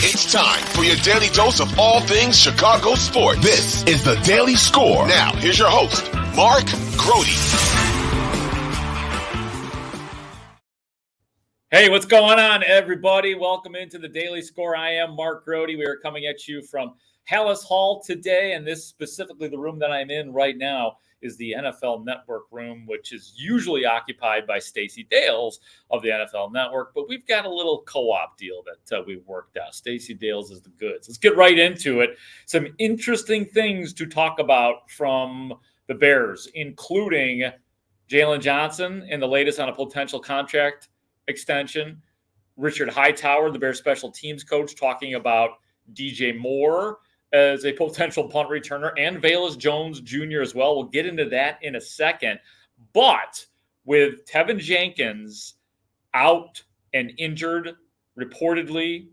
It's time for your daily dose of all things Chicago sports. This is the Daily Score. Now, here's your host, Mark Grote. Hey, what's going on, everybody? Welcome into the Daily Score. I am Mark Grote. We are coming at you from Haugh Hall today, and this specifically, the room that I'm in right now, is the NFL Network room, which is usually occupied by Stacey Dales of the NFL Network, but we've got a little co-op deal that we've worked out. Stacey Dales is the goods. Let's get right into it. Some interesting things to talk about from the Bears, including Jaylon Johnson and the latest on a potential contract extension. Richard Hightower, the Bears special teams coach, talking about DJ Moore as a potential punt returner, and Velus Jones Jr. as well. We'll get into that in a second. But with Teven Jenkins out and injured, reportedly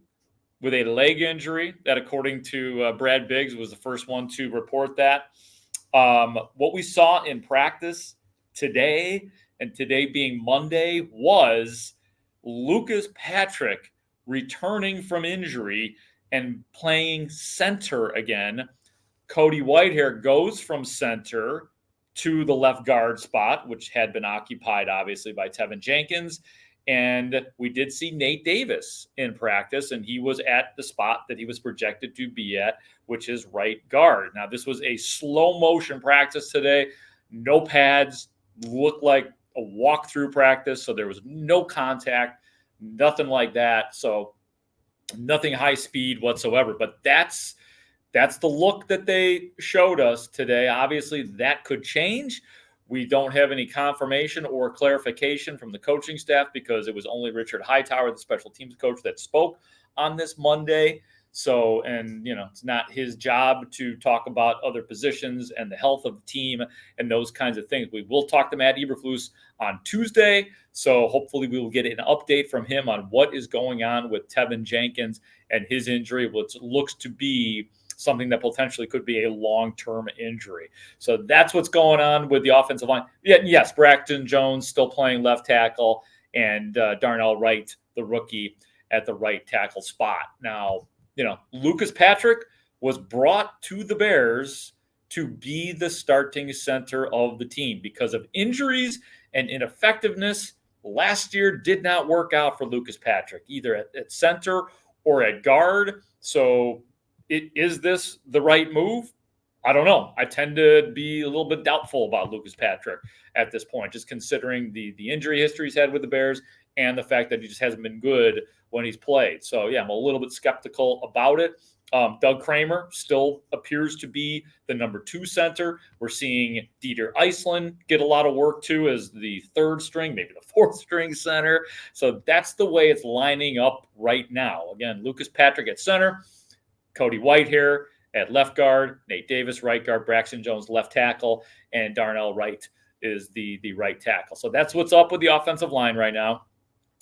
with a leg injury, that according to Brad Biggs was the first one to report that. What we saw in practice today, and today being Monday, was Lucas Patrick returning from injury and playing center again. Cody Whitehair goes from center to the left guard spot, which had been occupied, obviously, by Teven Jenkins. And we did see Nate Davis in practice, and he was at the spot that he was projected to be at, which is right guard. Now, this was a slow-motion practice today. No pads, looked like a walk-through practice, so there was no contact, nothing like that. So nothing high speed whatsoever, but that's the look that they showed us today. Obviously, that could change. We don't have any confirmation or clarification from the coaching staff because it was only Richard Hightower, the special teams coach, that spoke on this Monday. So, and, it's not his job to talk about other positions and the health of the team and those kinds of things. We will talk to Matt Eberflus on Tuesday. So hopefully we will get an update from him on what is going on with Teven Jenkins and his injury, which looks to be something that potentially could be a long-term injury. So that's what's going on with the offensive line. Yes, Braxton Jones still playing left tackle, and Darnell Wright, the rookie, at the right tackle spot. Now, Lucas Patrick was brought to the Bears to be the starting center of the team because of injuries and ineffectiveness. Last year did not work out for Lucas Patrick, either at center or at guard. So is this the right move? I don't know. I tend to be a little bit doubtful about Lucas Patrick at this point, just considering the injury history he's had with the Bears and the fact that he just hasn't been good when he's played. So, I'm a little bit skeptical about it. Doug Kramer still appears to be the number 2 center. We're seeing Dieter Iceland get a lot of work, too, as the 3rd string, maybe the 4th string center. So that's the way it's lining up right now. Again, Lucas Patrick at center, Cody Whitehair at left guard, Nate Davis right guard, Braxton Jones left tackle, and Darnell Wright is the right tackle. So that's what's up with the offensive line right now.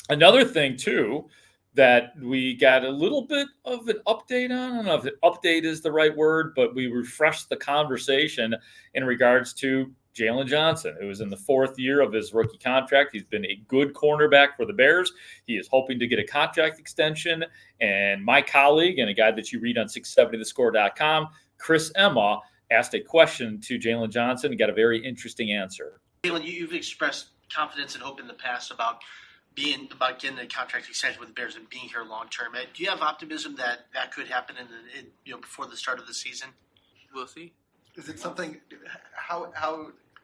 Another thing, too, that we got a little bit of an update on. I don't know if update is the right word, but we refreshed the conversation in regards to Jaylon Johnson, who is in the 4th year of his rookie contract. He's been a good cornerback for the Bears. He is hoping to get a contract extension. And my colleague, and a guy that you read on 670thescore.com, Chris Emma, asked a question to Jaylon Johnson and got a very interesting answer. Jaylon, you've expressed confidence and hope in the past about getting a contract extension with the Bears and being here long term. Do you have optimism that could happen before the start of the season? We'll see. Is it something?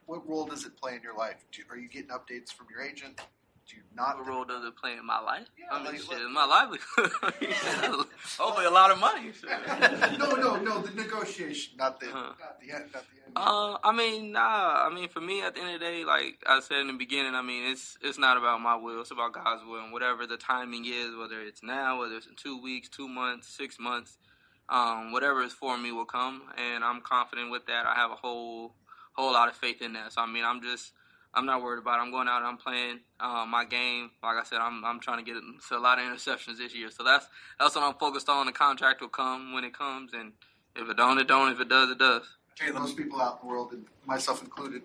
What role does it play in your life? Are you getting updates from your agent? Do you not? What role does it play in my life? Yeah, in my livelihood. Hopefully, a lot of money. No, the negotiation, not the end. For me, at the end of the day, like I said in the beginning, it's not about my will. It's about God's will, and whatever the timing is, whether it's now, whether it's in 2 weeks, 2 months, 6 months, whatever is for me will come, and I'm confident with that. I have a whole lot of faith in that. So I'm not worried about it. I'm going out and I'm playing my game. Like I said, I'm trying to get a lot of interceptions this year. So that's what I'm focused on. The contract will come when it comes, and if it don't, it don't. If it does, it does. Most people out in the world, and myself included,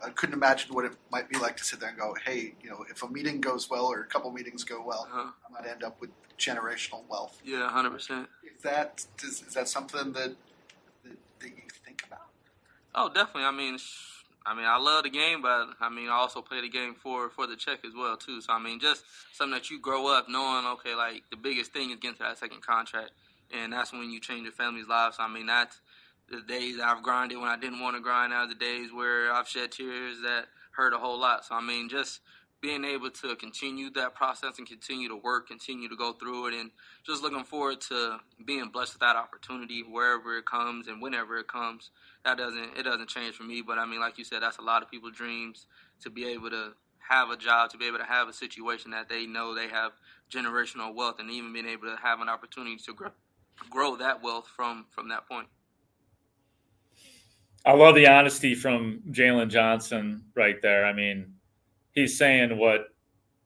I couldn't imagine what it might be like to sit there and go, hey, if a meeting goes well or a couple meetings go well, I might end up with generational wealth. Yeah, 100%. Is that something that you think about? Oh, definitely. I love the game, but I also play the game for the check as well too. So just something that you grow up knowing. Okay, like the biggest thing is getting to that second contract, and that's when you change your family's lives. So, that's the days I've grinded when I didn't want to grind. Now the days where I've shed tears that hurt a whole lot. So just being able to continue that process and continue to work, continue to go through it, and just looking forward to being blessed with that opportunity wherever it comes and whenever it comes. It doesn't change for me, but like you said, that's a lot of people's dreams, to be able to have a job, to be able to have a situation that they know they have generational wealth, and even being able to have an opportunity to grow that wealth from that point. I love the honesty from Jaylon Johnson right there. He's saying what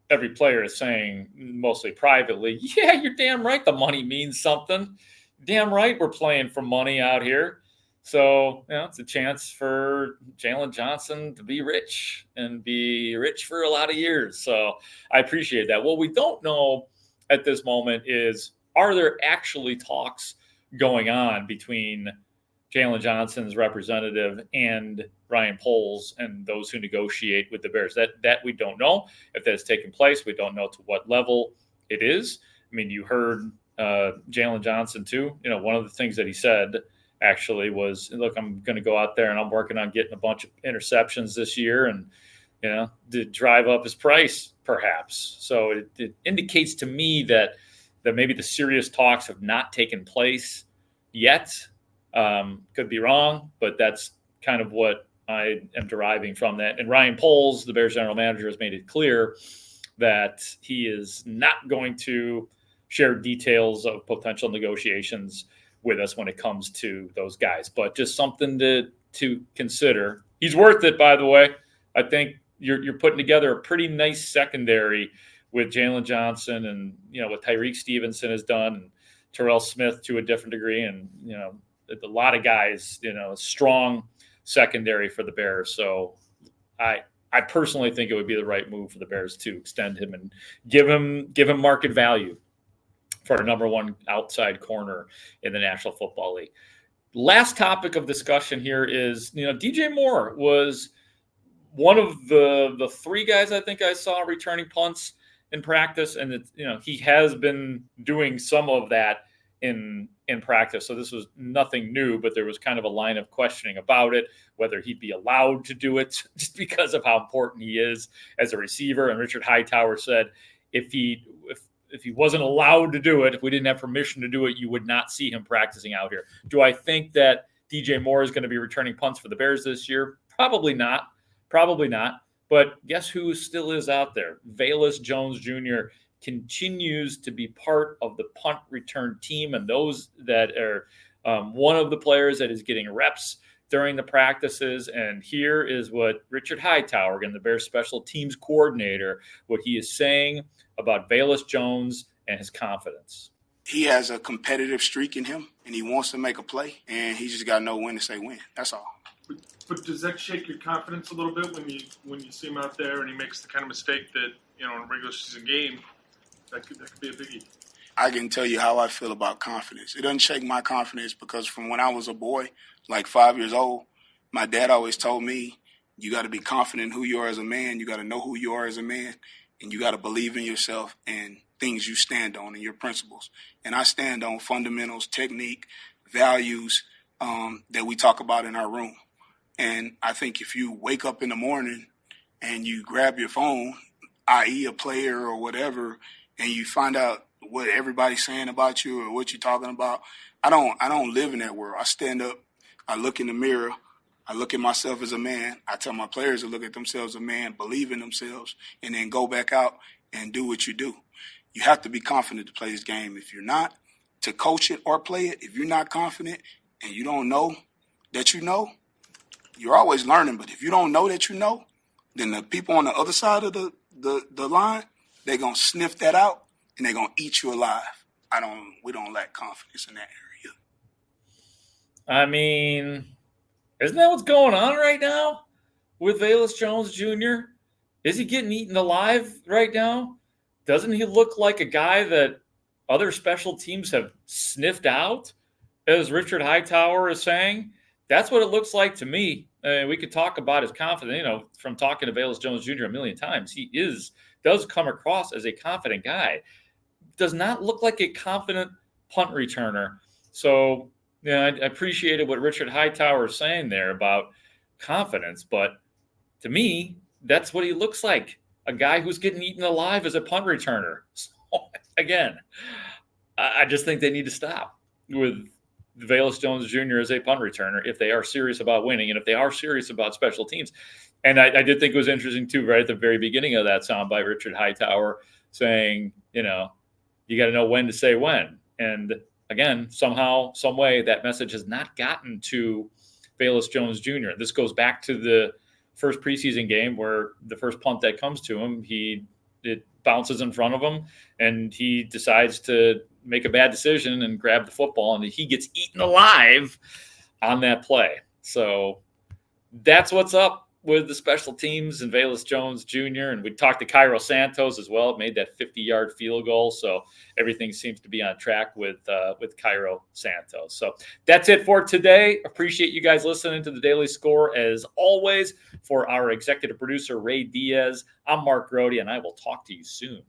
every player is saying, mostly privately. Yeah, you're damn right the money means something. Damn right we're playing for money out here. So, it's a chance for Jaylon Johnson to be rich and be rich for a lot of years. So I appreciate that. What we don't know at this moment is, are there actually talks going on between Jaylon Johnson's representative and Ryan Poles and those who negotiate with the Bears? That we don't know. If that's taken place, we don't know to what level it is. You heard Jaylon Johnson too. One of the things that he said actually was, look, I'm going to go out there and I'm working on getting a bunch of interceptions this year and, to drive up his price perhaps. So it indicates to me that maybe the serious talks have not taken place yet. Could be wrong, but that's kind of what I am deriving from that. And Ryan Poles, the Bears general manager, has made it clear that he is not going to share details of potential negotiations with us when it comes to those guys, but just something to consider. He's worth it, by the way. I think you're putting together a pretty nice secondary with Jaylon Johnson and, what Tyreek Stevenson has done, and Terrell Smith to a different degree. And, a lot of guys, a strong secondary for the Bears. So I personally think it would be the right move for the Bears to extend him and give him market value for a number one outside corner in the National Football League. Last topic of discussion here is, DJ Moore was one of the three guys I think I saw returning punts in practice. And he has been doing some of that in practice. So this was nothing new, but there was kind of a line of questioning about it, whether he'd be allowed to do it just because of how important he is as a receiver. And Richard Hightower said, if he wasn't allowed to do it, if we didn't have permission to do it, you would not see him practicing out here. Do I think that DJ Moore is going to be returning punts for the Bears this year? Probably not. But guess who still is out there? Velus Jones Jr. continues to be part of the punt return team, and those that are one of the players that is getting reps during the practices. And here is what Richard Hightower, again, the Bears special teams coordinator, what he is saying about Velus Jones and his confidence. He has a competitive streak in him, and he wants to make a play, and he just got to know when to say when. That's all. But does that shake your confidence a little bit when you see him out there and he makes the kind of mistake that, in a regular season game, that could be a biggie? I can tell you how I feel about confidence. It doesn't shake my confidence because from when I was a boy, like 5 years old, my dad always told me, you got to be confident in who you are as a man. You got to know who you are as a man. And you got to believe in yourself and things you stand on and your principles. And I stand on fundamentals, technique, values that we talk about in our room. And I think if you wake up in the morning and you grab your phone, i.e. a player or whatever, and you find out what everybody's saying about you or what you're talking about, I don't live in that world. I stand up, I look in the mirror, I look at myself as a man. I tell my players to look at themselves as a man, believe in themselves, and then go back out and do what you do. You have to be confident to play this game. If you're not, to coach it or play it, if you're not confident and you don't know that you know, you're always learning. But if you don't know that you know, then the people on the other side of the line, they're going to sniff that out and they're going to eat you alive. We don't lack confidence in that area. I mean, isn't that what's going on right now? with Velus Jones Jr.? Is he getting eaten alive right now? Doesn't he look like a guy that other special teams have sniffed out, as Richard Hightower is saying? That's what it looks like to me. We could talk about his confidence, from talking to Velus Jones Jr. a million times. He does come across as a confident guy. Does not look like a confident punt returner. So, I appreciated what Richard Hightower is saying there about confidence, but to me, that's what he looks like, a guy who's getting eaten alive as a punt returner. So, again, I just think they need to stop with Velus Jones Jr. as a punt returner if they are serious about winning and if they are serious about special teams. And I did think it was interesting, too, right at the very beginning of that sound by Richard Hightower saying, you got to know when to say when. And again, somehow, some way, that message has not gotten to Velus Jones Jr. This goes back to the first preseason game where the first punt that comes to him, it bounces in front of him, and he decides to make a bad decision and grab the football, and he gets eaten alive on that play. So that's what's up with the special teams and Velus Jones Jr. And we talked to Cairo Santos as well. It made that 50-yard field goal, so everything seems to be on track with Cairo Santos. So that's it for today. Appreciate you guys listening to the Daily Score as always. For our executive producer, Ray Diaz, I'm Mark Grote, and I will talk to you soon.